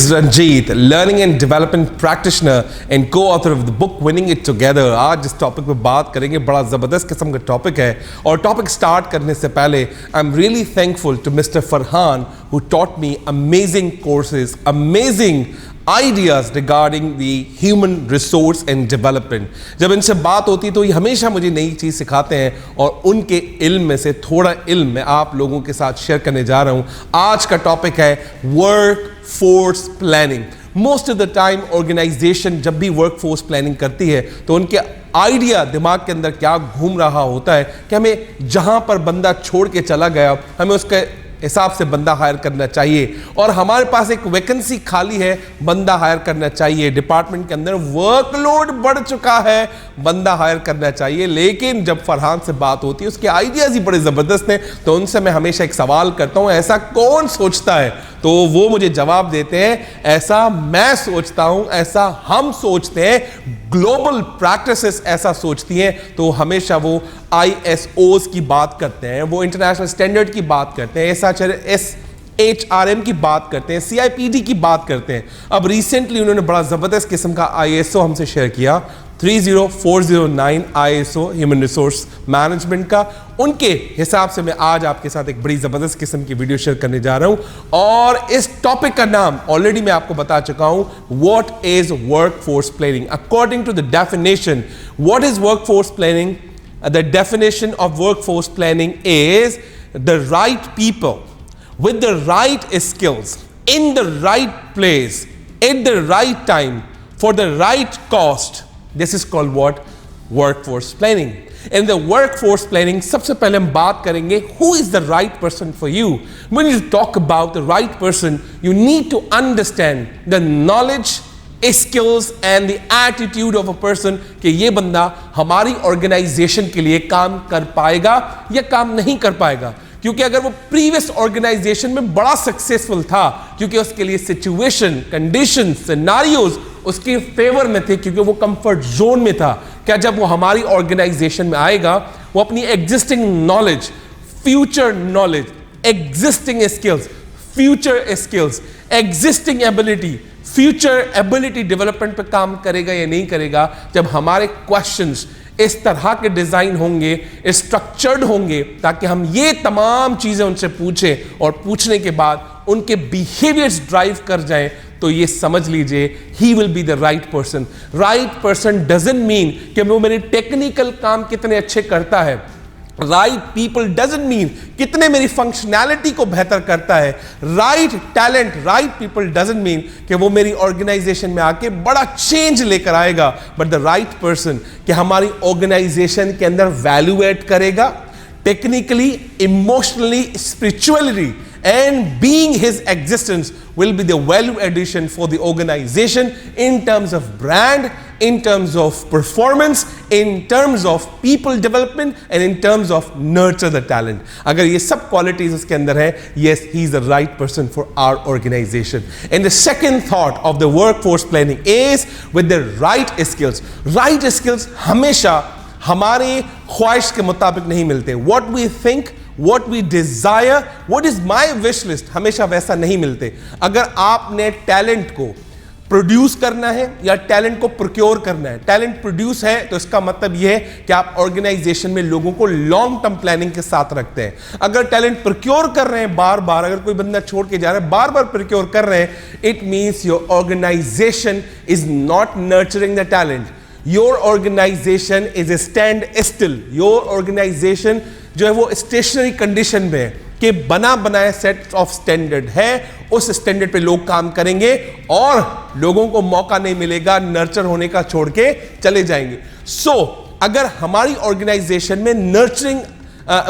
is Ranjeet, learning and development practitioner and co-author of the book Winning It Together. आज जिस topic पे बात करेंगे बड़ा ज़बरदस्त किस्म का टॉपिक है और टॉपिक स्टार्ट करने से पहले I am really thankful to mister Farhan who taught me amazing courses, amazing ideas regarding the human resource and development. जब इनसे बात होती तो ये हमेशा मुझे नई चीज़ सिखाते हैं और उनके इल्म में से थोड़ा इल्म मैं आप लोगों के साथ शेयर करने जा रहा हूँ. आज का टॉपिक है workforce planning. Most of the time organisation जब भी वर्क फोर्स प्लानिंग करती है तो उनके आइडिया दिमाग के अंदर क्या घूम रहा होता है कि हमें जहाँ पर बंदा छोड़ के चला गया हमें उसके हिसाब से बंदा हायर करना चाहिए और हमारे पास एक वैकेंसी खाली है, बंदा हायर करना चाहिए. डिपार्टमेंट के अंदर वर्कलोड बढ़ चुका है, बंदा हायर करना चाहिए. लेकिन जब फरहान से बात होती है उसके आइडियाज ही बड़े ज़बरदस्त हैं तो उनसे मैं हमेशा एक सवाल करता हूँ, ऐसा कौन सोचता है? तो वो मुझे जवाब देते हैं, ऐसा मैं सोचता हूँ, ऐसा हम सोचते हैं, ग्लोबल प्रैक्टिसेस ऐसा सोचती हैं. तो हमेशा वो ISOs की बात करते हैं, वो इंटरनेशनल स्टैंडर्ड की बात करते हैं, SHRM की बात करते हैं, CIPD की बात करते हैं. अब रिसेंटली उन्होंने बड़ा ज़बरदस्त किस्म का ISO हमसे शेयर किया, 30409 ISO ह्यूमन रिसोर्स मैनेजमेंट का. उनके हिसाब से मैं आज आपके साथ एक बड़ी ज़बरदस्त किस्म की वीडियो शेयर करने जा रहा हूं और इस टॉपिक का नाम ऑलरेडी मैं आपको बता चुका हूं, what is workforce planning. According to the definition, what is workforce planning? The definition of workforce planning is the right people with the right skills in the right place at the right time for the right cost. This is called what? Workforce planning. In the workforce planning, सबसे पहले हम बात करेंगे who is the right person for you. When you talk about the right person, you need to understand the knowledge, skills and the attitude of a person कि ये बंदा हमारी organisation के लिए काम कर पाएगा या काम नहीं कर पाएगा. क्योंकि अगर वो प्रीवियस ऑर्गेनाइजेशन में बड़ा सक्सेसफुल था क्योंकि उसके लिए सिचुएशन, कंडीशन, सिनारियोज उसके फेवर में थे, क्योंकि वो कंफर्ट जोन में था, क्या जब वो हमारी ऑर्गेनाइजेशन में आएगा वो अपनी existing knowledge, future knowledge, existing skills, future skills, existing ability, future ability development पे काम करेगा या नहीं करेगा? जब हमारे क्वेश्चंस इस तरह के डिजाइन होंगे, स्ट्रक्चर्ड होंगे ताकि हम ये तमाम चीजें उनसे पूछें और पूछने के बाद उनके बिहेवियर्स ड्राइव कर जाएं, तो ये समझ लीजिए he will be the right person. Right person doesn't mean कि वो मेरे टेक्निकल काम कितने अच्छे करता है. राइट पीपल डजंट मीन कितने मेरी फंक्शनैलिटी को बेहतर करता है. Right talent, right people doesn't mean कि वो मेरी ऑर्गेनाइजेशन में आके बड़ा चेंज लेकर आएगा. बट द राइट पर्सन कि हमारी ऑर्गेनाइजेशन के अंदर वैल्यू ऐड करेगा, technically, emotionally, spiritually, and being his existence will be the value addition for the organization in terms of brand, in terms of performance, in terms of people development and in terms of nurture the talent. अगर ये सब qualities उसके अंदर है, yes, he is the right person for our organization. And the second thought of the workforce planning is with the right skills. Right skills हमेशा हमारे ख्वाहिश के मुताबिक नहीं मिलते. What we think, what we desire, what is my wish list, हमेशा वैसा नहीं मिलते. अगर आपने टैलेंट को प्रोड्यूस करना है या टैलेंट को प्रोक्योर करना है, टैलेंट प्रोड्यूस है तो इसका मतलब यह है कि आप ऑर्गेनाइजेशन में लोगों को लॉन्ग टर्म प्लानिंग के साथ रखते हैं. अगर टैलेंट प्रोक्योर कर रहे हैं बार बार, अगर कोई बंदा छोड़ के जा रहा है बार बार प्रोक्योर कर रहे हैं, it means your organisation is not nurturing the talent. Your organisation is a standstill. Your organisation जो है वो स्टेशनरी कंडीशन में है कि बना बनाया सेट ऑफ स्टैंडर्ड है, उस स्टैंडर्ड पे लोग काम करेंगे और लोगों को मौका नहीं मिलेगा नर्चर होने का, छोड़ के चले जाएंगे. सो अगर हमारी ऑर्गेनाइजेशन में नर्चरिंग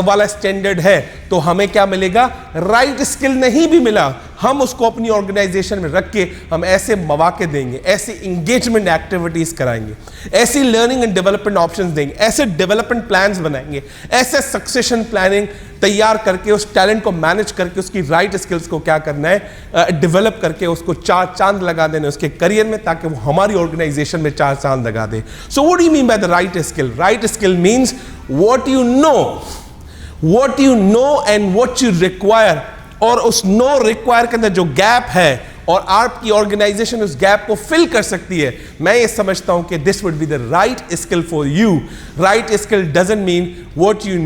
वाला स्टैंडर्ड है तो हमें क्या मिलेगा? राइट स्किल नहीं भी मिला, हम उसको अपनी ऑर्गेनाइजेशन में रख के हम ऐसे मौके देंगे, ऐसे इंगेजमेंट एक्टिविटीज कराएंगे, ऐसी लर्निंग एंड डेवलपमेंट ऑप्शंस देंगे, ऐसे डेवलपमेंट प्लान्स बनाएंगे, ऐसे सक्सेशन प्लानिंग तैयार करके उस टैलेंट को मैनेज करके उसकी राइट स्किल्स को क्या करना है, डेवलप करके उसको चार चांद लगा देने उसके करियर में, ताकि वो हमारी ऑर्गेनाइजेशन में चार चांद लगा दे. So what do you mean by the right skill? Right skill means what you know and what you require, और उस नो रिक्वायर के अंदर जो गैप है और आपकी ऑर्गेनाइजेशन उस गैप को फिल कर सकती है, मैं ये समझता हूं कि this would be the right skill for you. Right skill doesn't mean what you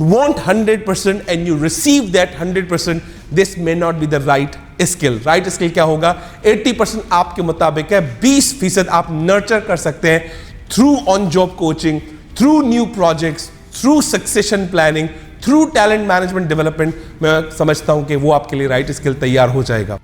want 100% and you receive that 100%. This may not be the right skill. Right skill क्या होगा? 80% आपके मुताबिक है, 20% आप नर्चर कर सकते हैं through on job coaching, through new projects, through succession planning, through talent management development. मैं समझता हूं कि वो आपके लिए राइट स्किल तैयार हो जाएगा.